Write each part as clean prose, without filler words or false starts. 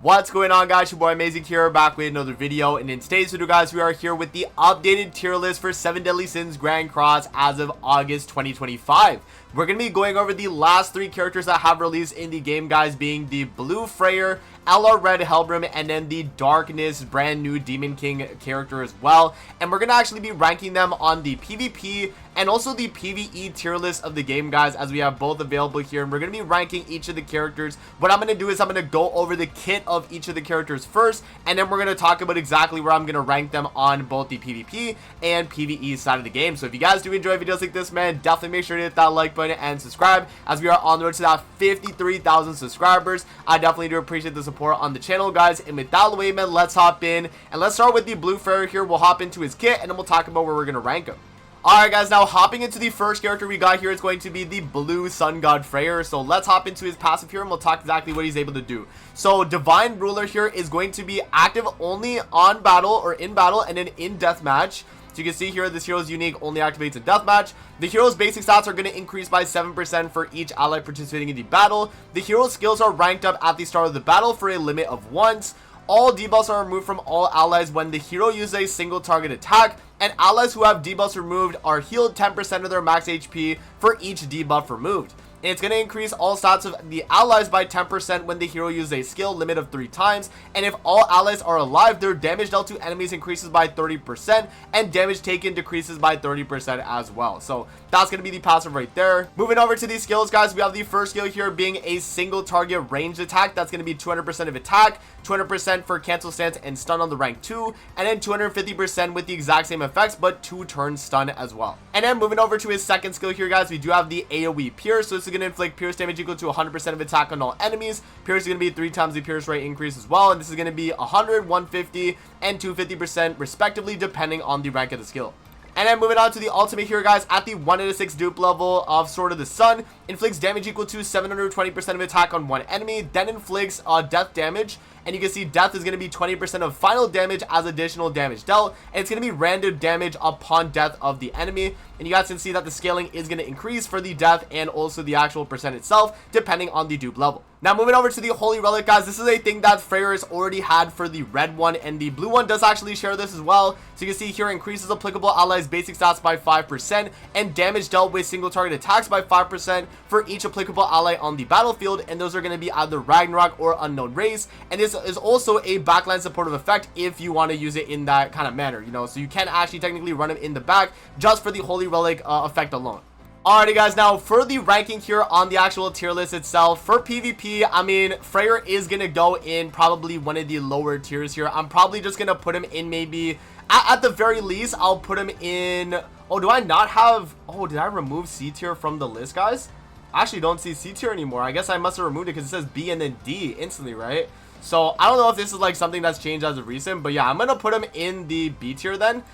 What's going on, guys? Your boy Amazing here, back with another video. And in today's video, guys, we are here with the updated tier list for 7 Deadly Sins Grand Cross as of August 2025. We're going to be going over the last 3 characters that have released in the game, guys, being the Blue Freyr, LR Red Helbram, and then the Darkness brand new Demon King character as well. And we're going to actually be ranking them on the PvP and also the PvE tier list of the game, guys, as we have both available here. And we're going to be ranking each of the characters. What I'm going to do is I'm going to go over the kit of each of the characters first, and then we're going to talk about exactly where I'm going to rank them on both the PvP and PvE side of the game. So if you guys do enjoy videos like this, man, definitely make sure to hit that like button and subscribe, as we are on the road to that 53,000 subscribers. I definitely do appreciate the support on the channel, guys. And with that out of the way, man, let's hop in and let's start with the Blue Freyr here. We'll hop into his kit and then we'll talk about where we're going to rank him. Alright, guys, now hopping into the first character we got here is going to be the Blue Sun God Freyr. So let's hop into his passive here and we'll talk exactly what he's able to do. So Divine Ruler here is going to be active only on battle or in battle and then in deathmatch. So you can see here, this hero's unique only activates in deathmatch. The hero's basic stats are going to increase by 7% for each ally participating in the battle. The hero's skills are ranked up at the start of the battle for a limit of once. All debuffs are removed from all allies when the hero uses a single target attack, and allies who have debuffs removed are healed 10% of their max HP for each debuff removed. And it's going to increase all stats of the allies by 10% when the hero uses a skill limit of 3 times. And if all allies are alive, their damage dealt to enemies increases by 30% and damage taken decreases by 30% as well. So that's going to be the passive right there. Moving over to these skills, guys, we have the first skill here being a single target ranged attack. That's going to be 200% of attack, 200% for cancel stance and stun on the rank 2, and then 250% with the exact same effects but 2 turn stun as well. And then moving over to his second skill here, guys, we do have the AoE Pierce. So this is going to inflict pierce damage equal to 100% of attack on all enemies. Pierce is going to be 3 times the pierce rate increase as well, and this is going to be 100, 150, and 250% respectively depending on the rank of the skill. And then moving on to the ultimate here, guys, at the 1 out of 6 dupe level of Sword of the Sun, inflicts damage equal to 720% of attack on one enemy, then inflicts death damage. And you can see death is going to be 20% of final damage as additional damage dealt. And it's going to be random damage upon death of the enemy. And you guys can see that the scaling is going to increase for the death and also the actual percent itself, depending on the dupe level. Now moving over to the Holy Relic, guys, this is a thing that Freyr has already had for the red one, and the blue one does actually share this as well. So you can see here, increases applicable allies basic stats by 5% and damage dealt with single target attacks by 5% for each applicable ally on the battlefield, and those are going to be either Ragnarok or Unknown Race. And this is also a backline supportive effect if you want to use it in that kind of manner, you know, so you can actually technically run it in the back just for the Holy Relic effect alone. Alrighty, guys, now for the ranking here on the actual tier list itself, for PvP, I mean, Freyr is going to go in probably one of the lower tiers here. I'm probably just going to put him in maybe, at the very least, I'll put him in, oh, do I not have, oh, did I remove C tier from the list, guys? I actually don't see C tier anymore. I guess I must have removed it because it says B and then D instantly, right? So I don't know if this is like something that's changed as of recent, but yeah, I'm gonna put him in the B tier then.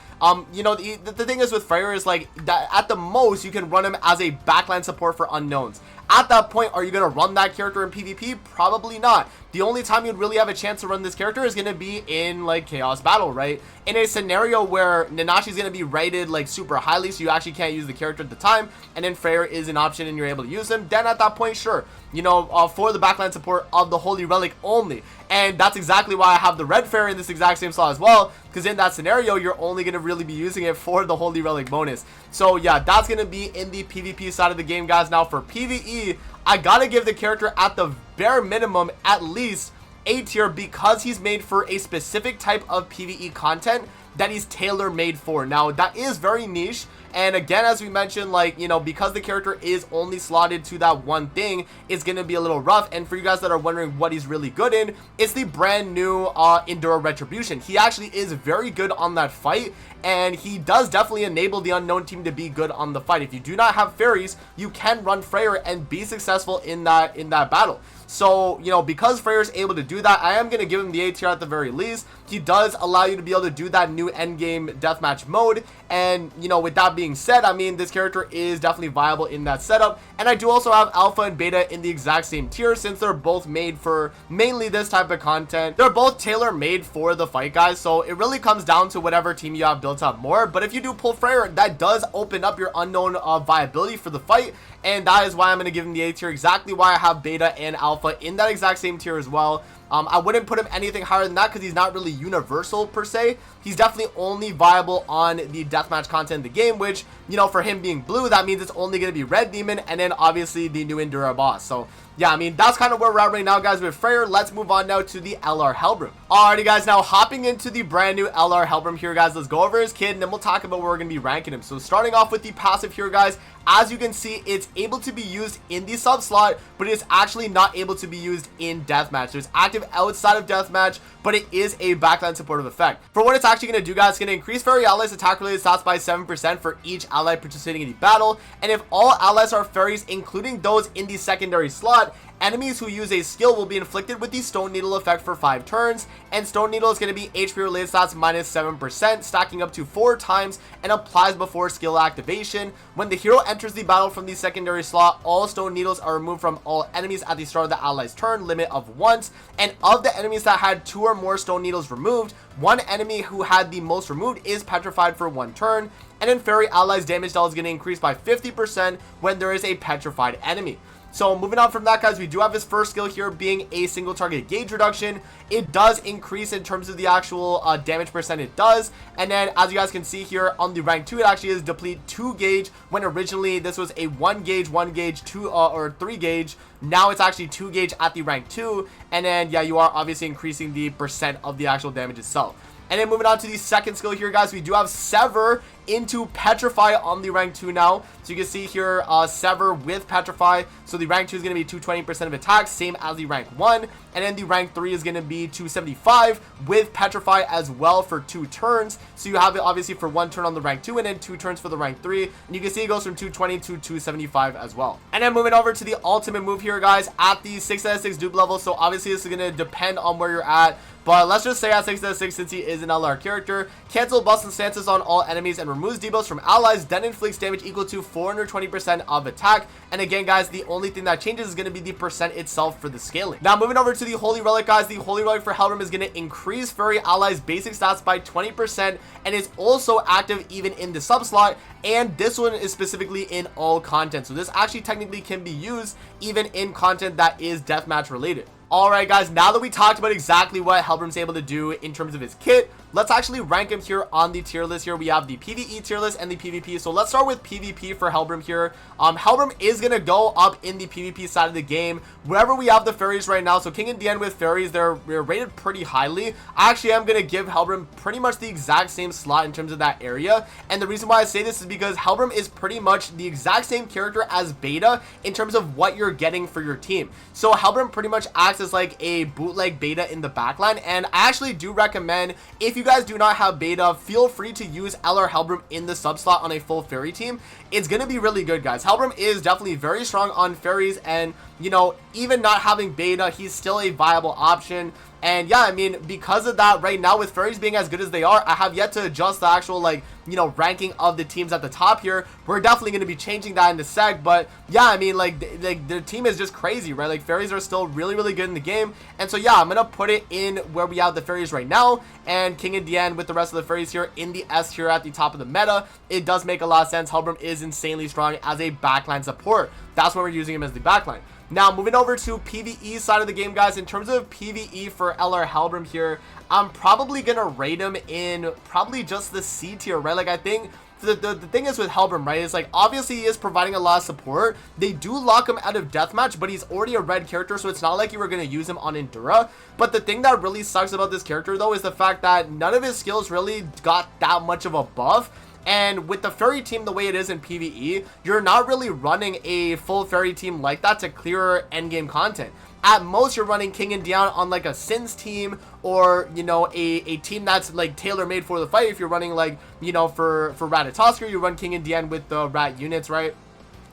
You know, the thing is with Freyr is like that at the most you can run him as a backline support for unknowns. At that point, are you gonna run that character in PvP? Probably not. The only time you'd really have a chance to run this character is gonna be in like Chaos Battle, right? In a scenario where Nanashi's gonna be rated like super highly, so you actually can't use the character at the time, and then Freyr is an option and you're able to use him, then at that point, sure, you know, for the backline support of the Holy Relic only. And that's exactly why I have the red Freyr in this exact same slot as well, because in that scenario, you're only going to really be using it for the Holy Relic bonus. So yeah, that's going to be in the PvP side of the game, guys. Now for PvE, I got to give the character at the bare minimum at least A tier, because he's made for a specific type of PvE content that he's tailor-made for. Now that is very niche, and again, as we mentioned, like, you know, because the character is only slotted to that one thing, it's gonna be a little rough. And for you guys that are wondering what he's really good in, it's the brand new Enduro Retribution. He actually is very good on that fight, and he does definitely enable the unknown team to be good on the fight. If you do not have fairies, you can run Freyr and be successful in that battle. So, you know, because Freyr is able to do that, I am going to give him the A tier at the very least. He does allow you to be able to do that new endgame deathmatch mode. And, you know, with that being said, I mean, this character is definitely viable in that setup. And I do also have Alpha and Beta in the exact same tier, since they're both made for mainly this type of content. They're both tailor-made for the fight, guys. So it really comes down to whatever team you have built up more. But if you do pull Freyr, that does open up your unknown viability for the fight. And that is why I'm going to give him the A tier, exactly why I have Beta and Alpha in that exact same tier as well. I wouldn't put him anything higher than that because he's not really universal per se. He's definitely only viable on the deathmatch content in the game, which, you know, for him being blue, that means it's only going to be red demon and then obviously the new Endura boss. So yeah, I mean, that's kind of where we're at right now, guys, with Freyr. Let's move on now to the LR Helbram. Alrighty, guys, now hopping into the brand new LR Helbram here, guys. Let's go over his kit, and then we'll talk about where we're going to be ranking him. So starting off with the passive here, guys, as you can see, it's able to be used in the sub slot, but it's actually not able to be used in deathmatch. So it's active outside of deathmatch, but it is a backline supportive effect. For what it's actually going to do, guys, it's going to increase Fairy allies attack related stats by 7% for each ally participating in the battle, and if all allies are fairies, including those in the secondary slot, enemies who use a skill will be inflicted with the Stone Needle effect for 5 turns, and Stone Needle is going to be HP related stats minus 7%, stacking up to 4 times, and applies before skill activation. When the hero enters the battle from the secondary slot, all Stone Needles are removed from all enemies at the start of the ally's turn, limit of once, and of the enemies that had 2 or more Stone Needles removed, one enemy who had the most removed is petrified for 1 turn, and then Fairy allies damage dealt is going to increase by 50% when there is a petrified enemy. So moving on from that, guys, we do have his first skill here being a single target gauge reduction. It does increase in terms of the actual damage percent it does, and then as you guys can see here on the rank 2, it actually is deplete 2 gauge when originally this was a 1 gauge 2 or 3 gauge. Now it's actually 2 gauge at the rank 2, and then yeah, you are obviously increasing the percent of the actual damage itself. And then moving on to the second skill here, guys, we do have Sever into Petrify on the rank 2 now. So you can see here, Sever with Petrify. So the rank 2 is going to be 220% of attacks, same as the rank 1. And then the rank 3 is going to be 275 with Petrify as well for 2 turns. So you have it obviously for 1 turn on the rank 2 and then 2 turns for the rank 3. And you can see it goes from 220 to 275 as well. And then moving over to the ultimate move here, guys, at the 6 out of 6 dupe level. So obviously this is going to depend on where you're at. But let's just say at 6 out of 6, since he is an LR character, cancel buffs and stances on all enemies and removes debuffs from allies, then inflicts damage equal to 420% of attack. And again, guys, the only thing that changes is going to be the percent itself for the scaling. Now moving over to the Holy Relic, guys, the Holy Relic for Helbram is going to increase Fairy allies basic stats by 20% and is also active even in the sub slot. And this one is specifically in all content. So this actually technically can be used even in content that is deathmatch related. Alright, guys, now that we talked about exactly what Helbram's able to do in terms of his kit, let's actually rank him here on the tier list. Here we have the PvE tier list and the PvP. So let's start with PvP for Helbram here. Helbram is going to go up in the PvP side of the game wherever we have the fairies right now. So King and Dian with fairies, they're rated pretty highly. Actually, I'm going to give Helbram pretty much the exact same slot in terms of that area. And the reason why I say this is because Helbram is pretty much the exact same character as Beta in terms of what you're getting for your team. So Helbram pretty much acts as like a bootleg Beta in the backline, and I actually do recommend, if you guys do not have Beta, feel free to use LR Helbram in the sub slot on a full fairy team. It's gonna be really good, guys. Helbram is definitely very strong on fairies, and you know, even not having Beta, he's still a viable option. And yeah, I mean, because of that, right now with fairies being as good as they are, I have yet to adjust the actual, like, you know, ranking of the teams at the top here. We're definitely going to be changing that in a sec, but yeah, I mean, like their team is just crazy, right? Like, fairies are still really, really good in the game. And so yeah, I'm going to put it in where we have the fairies right now, and King and Dian with the rest of the fairies here in the S tier at the top of the meta. It does make a lot of sense. Helbram is insanely strong as a backline support. That's why we're using him as the backline. Now, moving over to PvE side of the game, guys, in terms of PvE for LR Helbram here, I'm probably going to rate him in probably just the C tier, right? Like, I think the thing is with Helbram, right, is like, obviously he is providing a lot of support. They do lock him out of deathmatch, but he's already a red character, so it's not like you were going to use him on Endura. But the thing that really sucks about this character, though, is the fact that none of his skills really got that much of a buff. And with the fairy team the way it is in PvE, you're not really running a full fairy team like that to clear endgame content. At most, you're running King and Dian on like a Sins team, or, you know, a team that's like tailor-made for the fight. If you're running, like, you know, for Ratatoskr, you run King and Dian with the rat units, right?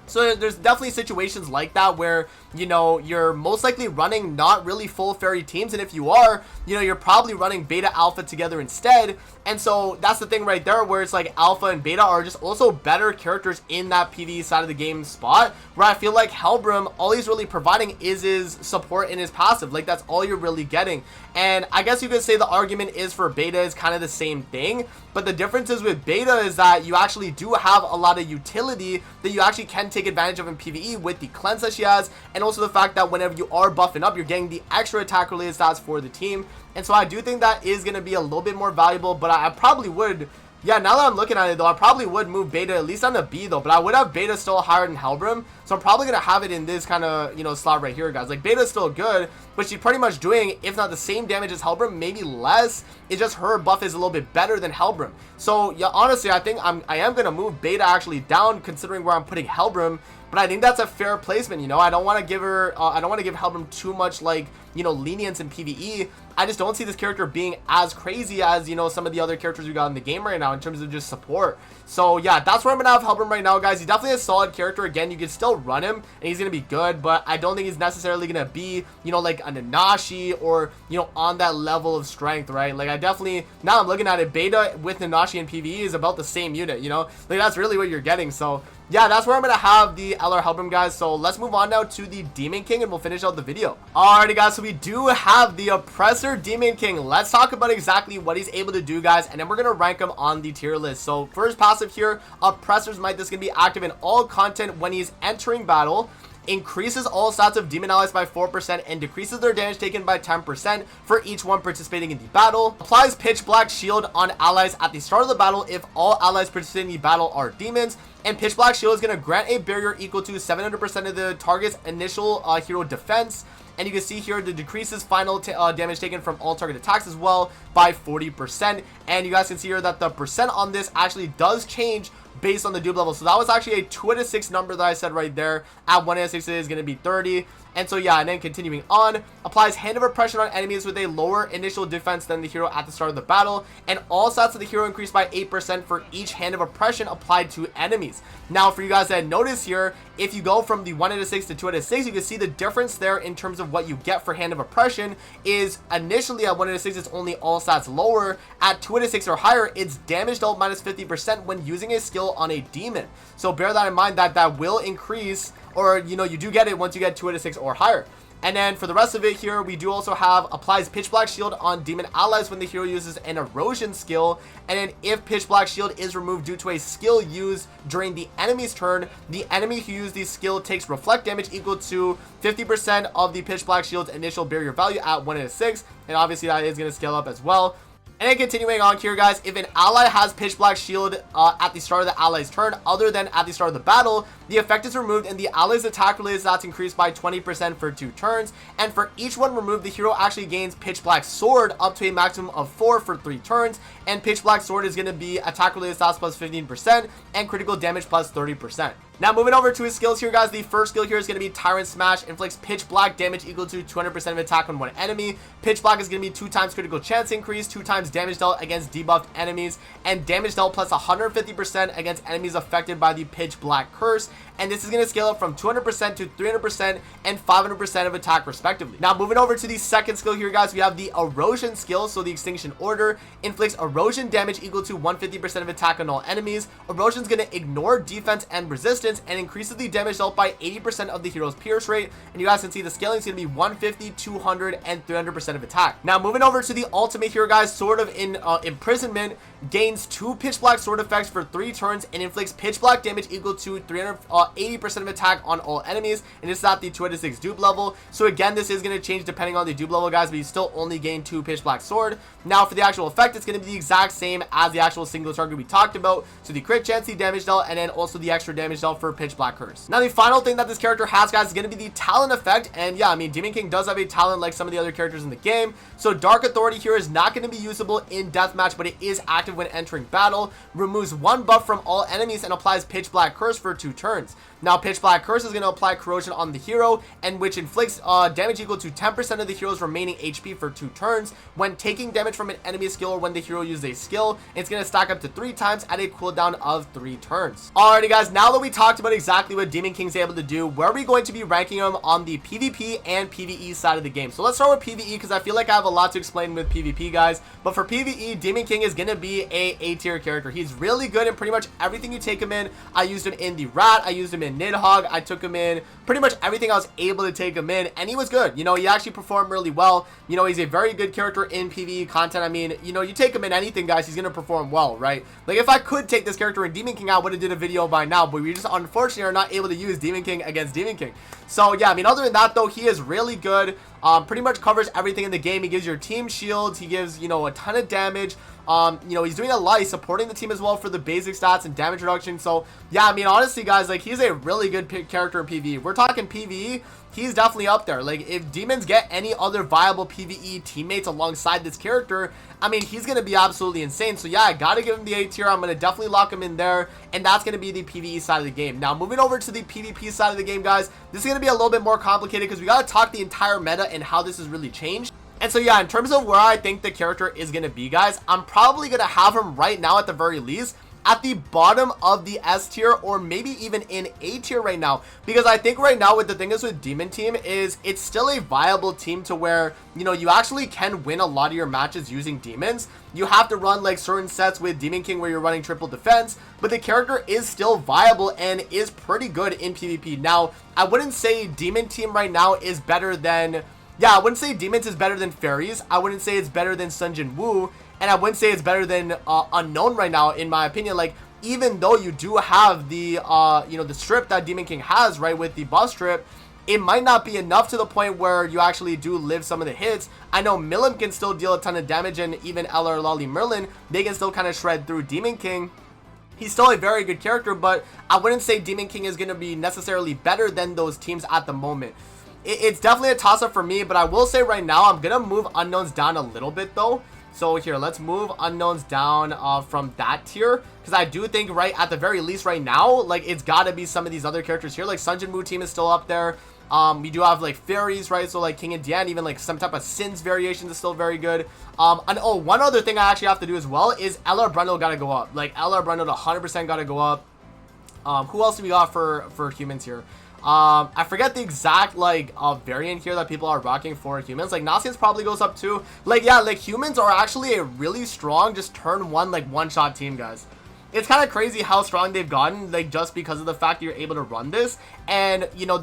So there's definitely situations like that where, you know, you're most likely running not really full fairy teams, and if you are, you know, you're probably running Beta Alpha together instead. And so that's the thing right there, where it's like Alpha and Beta are just also better characters in that PvE side of the game spot, where I feel like Helbram, all he's really providing is his support in his passive. Like, that's all you're really getting. And I guess you could say the argument is for Beta is kind of the same thing, but the difference is with Beta is that you actually do have a lot of utility that you actually can take advantage of in PvE with the cleanse that she has, and also the fact that whenever you are buffing up, you're getting the extra attack related stats for the team. And so I do think that is going to be a little bit more valuable, but I probably would, yeah, now that I'm looking at it though, I probably would move Beta at least on the B though, but I would have Beta still higher than Helbram, so I'm probably going to have it in this kind of, you know, slot right here, guys. Like, Beta's still good, but she's pretty much doing, if not the same damage as Helbram, maybe less. It's just her buff is a little bit better than Helbram. So, yeah, honestly, I think I am going to move Beta actually down, considering where I'm putting Helbram, but I think that's a fair placement, you know. I don't want to give her, I don't want to give Helbram too much, like, you know, lenience in PvE. I just don't see this character being as crazy as, you know, some of the other characters we got in the game right now in terms of just support. So, yeah, that's where I'm going to have Helbram right now, guys. He's definitely a solid character. Again, you can still run him, and he's going to be good, but I don't think he's necessarily going to be, you know, like a Nanashi or, you know, on that level of strength, right? Like, I definitely, now I'm looking at it, Beta with Nanashi and PvE is about the same unit, you know? Like, that's really what you're getting. So, yeah, that's where I'm going to have the LR Helbram, guys. So, let's move on now to the Demon King, and we'll finish out the video. Alrighty, guys, so we do have the Oppressor Demon King. Let's talk about exactly what he's able to do, guys, and then we're going to rank him on the tier list. So, first passive here, Oppressor's Might. This is going to be active in all content when he's entering battle. Increases all stats of demon allies by 4% and decreases their damage taken by 10% for each one participating in the battle. Applies Pitch Black Shield on allies at the start of the battle if all allies participating in the battle are demons. And Pitch Black Shield is going to grant a barrier equal to 700% of the target's initial hero defense. And you can see here the decreases final damage taken from all target attacks as well by 40%. And you guys can see here that the percent on this actually does change based on the dupe level. So that was actually a 2 out of 6 number that I said right there. At 1 out of 6 it is going to be 30. And so, yeah, and then continuing on, applies Hand of Oppression on enemies with a lower initial defense than the hero at the start of the battle, and all stats of the hero increase by 8% for each Hand of Oppression applied to enemies. Now, for you guys that notice here, if you go from the 1 out of 6 to 2 out of 6, you can see the difference there in terms of what you get for Hand of Oppression is initially at 1 out of 6, it's only all stats lower. At 2 out of 6 or higher, it's damage dealt minus 50% when using a skill on a demon. So bear that in mind, that will increase, or, you know, you do get it once you get 2 out of 6 or higher. And then for the rest of it here, we do also have applies Pitch Black Shield on demon allies when the hero uses an erosion skill. And then if Pitch Black Shield is removed due to a skill used during the enemy's turn, the enemy who used the skill takes reflect damage equal to 50% of the Pitch Black Shield's initial barrier value at 1 out of 6. And obviously that is going to scale up as well. And then continuing on here, guys, if an ally has Pitch Black Shield at the start of the ally's turn, other than at the start of the battle, the effect is removed and the ally's attack related stats increased by 20% for 2 turns. And for each one removed, the hero actually gains Pitch Black Sword up to a maximum of 4 for 3 turns. And Pitch Black Sword is going to be attack related stats plus 15% and critical damage plus 30%. Now, moving over to his skills here, guys, the first skill here is going to be Tyrant Smash. Inflicts Pitch Black damage equal to 200% of attack on one enemy. Pitch Black is going to be 2 times critical chance increase, 2 times damage dealt against debuffed enemies, and damage dealt plus 150% against enemies affected by the Pitch Black Curse. And this is going to scale up from 200% to 300% and 500% of attack respectively. Now, moving over to the second skill here, guys, we have the Erosion skill. So the Extinction Order inflicts erosion damage equal to 150% of attack on all enemies. Erosion is going to ignore defense and resistance and increases the damage dealt by 80% of the hero's pierce rate. And you guys can see the scaling is going to be 150, 200, and 300% of attack. Now, moving over to the ultimate here, guys, Sword of Imprisonment gains 2 Pitch Black Sword effects for 3 turns and inflicts Pitch Black damage equal to 80% of attack on all enemies. And this is at the 2 out of 6 dupe level. So again, this is going to change depending on the dupe level, guys, but you still only gain 2 Pitch Black Sword. Now, for the actual effect, it's going to be the exact same as the actual single target we talked about. So the crit chance, the damage dealt, and then also the extra damage dealt for Pitch Black Curse. Now, the final thing that this character has, guys, is going to be the talent effect. And yeah, I mean, Demon King does have a talent like some of the other characters in the game. So Dark Authority here is not going to be usable in deathmatch, but it is active when entering battle. Removes 1 buff from all enemies and applies Pitch Black Curse for 2 turns. Now, Pitch Black Curse is going to apply corrosion on the hero, and which inflicts damage equal to 10% of the hero's remaining HP for 2 turns. When taking damage from an enemy skill or when the hero uses a skill, it's going to stack up to 3 times at a cooldown of 3 turns. Alrighty, guys, now that we talked about exactly what Demon King's able to do, where are we going to be ranking him on the PvP and PvE side of the game? So let's start with PvE, because I feel like I have a lot to explain with PvP, guys. But for PvE, Demon King is going to be a A-tier character. He's really good in pretty much everything you take him in. I used him in the Rat, I used him in Nidhogg, I took him in pretty much everything I was able to take him in, and he was good. You know, he actually performed really well. You know, he's a very good character in PvE content. I mean, you know, you take him in anything, guys, he's gonna perform well, right? Like, if I could take this character in Demon King, I would have did a video by now, but we just unfortunately are not able to use Demon King against Demon King. So yeah, I mean, other than that though, he is really good. Pretty much covers everything in the game. He gives your team shields. He gives, you know, a ton of damage. You know, he's doing a lot. He's supporting the team as well for the basic stats and damage reduction. So yeah, I mean, honestly guys, like, he's a really good character in PvE. We're talking PvE, he's definitely up there. Like, if demons get any other viable PvE teammates alongside this character, I mean, he's gonna be absolutely insane. So yeah, I gotta give him the A tier. I'm gonna definitely lock him in there, and that's gonna be the PvE side of the game. Now moving over to the PvP side of the game, guys, this is gonna be a little bit more complicated because we gotta talk the entire meta and how this has really changed. And so yeah, in terms of where I think the character is going to be, guys, I'm probably going to have him right now at the very least at the bottom of the S tier, or maybe even in A tier right now, because I think right now, with the thing is with Demon Team, is it's still a viable team to where, you know, you actually can win a lot of your matches using demons. You have to run like certain sets with Demon King where you're running triple defense, but the character is still viable and is pretty good in PvP. Now, I wouldn't say Demon Team right now is better than... Yeah, I wouldn't say Demons is better than Fairies. I wouldn't say it's better than Sun Jin Woo. And I wouldn't say it's better than Unknown right now, in my opinion. Like, even though you do have the, you know, the strip that Demon King has, right, with the buff strip, it might not be enough to the point where you actually do live some of the hits. I know Milim can still deal a ton of damage, and even LR Lolly Merlin, they can still kind of shred through Demon King. He's still a very good character, but I wouldn't say Demon King is going to be necessarily better than those teams at the moment. It's definitely a toss-up for me, but I will say right now, I'm going to move Unknowns down a little bit, though. So here, let's move Unknowns down from that tier, because I do think right at the very least right now, like, it's got to be some of these other characters here. Like, Sun Jin Woo team is still up there. We do have, like, Fairies, right? So, like, King and Dian, even, like, some type of Sins variations is still very good. And, oh, one other thing I actually have to do as well is LR Brundle got to go up. Like, LR Brundle 100% got to go up. Who else do we got for humans here? I forget the exact, like, variant here that people are rocking for humans. Like, Nasius probably goes up too. Like, yeah, like, humans are actually a really strong, just turn one, like, one-shot team, guys. It's kind of crazy how strong they've gotten, like, just because of the fact that you're able to run this. And, you know,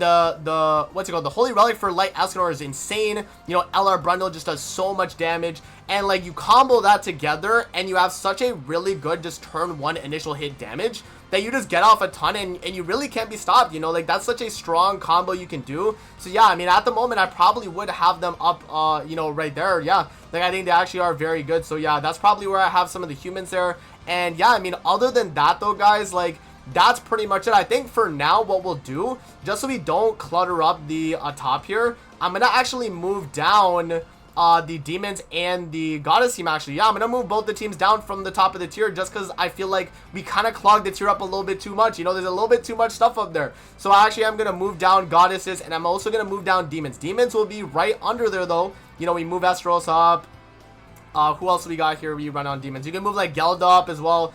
what's it called? The Holy Relic for Light Escanor is insane. You know, LR Brundle just does so much damage. And, like, you combo that together, and you have such a really good just turn one initial hit damage that you just get off a ton, and you really can't be stopped, you know? Like, that's such a strong combo you can do. So, yeah, I mean, at the moment, I probably would have them up, you know, right there. Yeah, like, I think they actually are very good. So, yeah, that's probably where I have some of the humans there. And, yeah, I mean, other than that, though, guys, like, that's pretty much it. I think for now, what we'll do, just so we don't clutter up the top here, I'm going to actually move down the demons and the goddess team. Actually, yeah, I'm gonna move both the teams down from the top of the tier, just because I feel like we kind of clogged the tier up a little bit too much. You know, there's a little bit too much stuff up there. So actually, I'm gonna move down goddesses, and I'm also gonna move down demons. Demons will be right under there, though. You know, we move Estros up. Who else do we got here? We run on demons. You can move like Gelda up as well.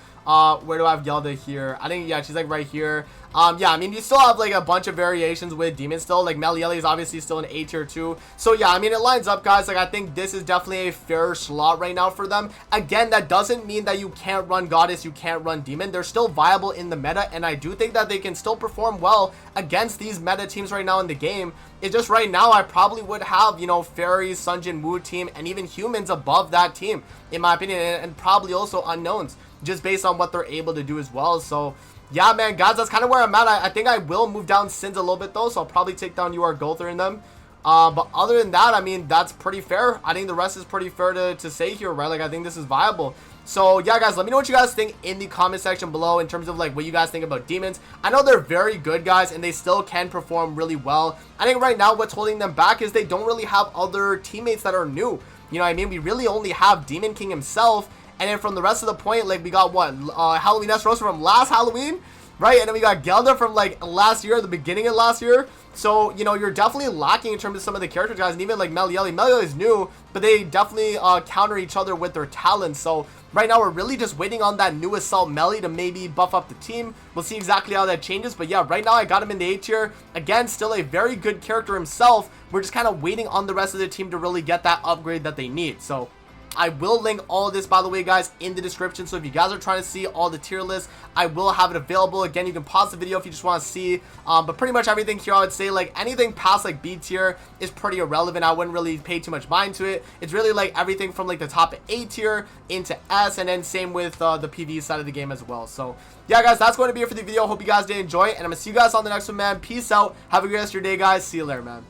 Where do I have Gelda here? I think, yeah, she's like right here. Yeah, I mean, you still have like a bunch of variations with demons still. Like Meliele is obviously still in A tier too. So yeah, I mean, it lines up, guys. Like, I think this is definitely a fair slot right now for them. Again, that doesn't mean that you can't run goddess, you can't run demon. They're still viable in the meta, and I do think that they can still perform well against these meta teams right now in the game. It's just right now, I probably would have, you know, Fairies, Sun Jin Woo team, and even humans above that team, in my opinion, and probably also unknowns, just based on what they're able to do as well. So yeah, man, guys, that's kind of where I'm at. I think I will move down Sins a little bit, though, so I'll probably take down UR Gulther in them. But other than that, I mean, that's pretty fair. I think the rest is pretty fair to say here, right? Like, I think this is viable. So yeah, guys, let me know what you guys think in the comment section below in terms of like what you guys think about demons. I know they're very good, guys, and they still can perform really well. I think right now what's holding them back is they don't really have other teammates that are new. You know what I mean? We really only have Demon King himself. And then from the rest of the point, like, we got what? Halloween Esteros from last Halloween, right? And then we got Gelda from, like, last year, the beginning of last year. So, you know, you're definitely lacking in terms of some of the characters, guys. And even, like, Meliele. Meliele is new, but they definitely counter each other with their talents. So, right now, we're really just waiting on that new Assault Melee to maybe buff up the team. We'll see exactly how that changes. But, yeah, right now, I got him in the A tier. Again, still a very good character himself. We're just kind of waiting on the rest of the team to really get that upgrade that they need. So, I will link all of this, by the way, guys, in the description. So if you guys are trying to see all the tier lists, I will have it available. Again, you can pause the video if you just want to see, but pretty much everything here, I would say, like, anything past like B tier is pretty irrelevant. I wouldn't really pay too much mind to it. It's really like everything from like the top A tier into S, and then same with the PvE side of the game as well. So yeah, guys, that's going to be it for the video. Hope you guys did enjoy it, and I'm gonna see you guys on the next one, man. Peace out. Have a good rest of your day, guys. See you later, man.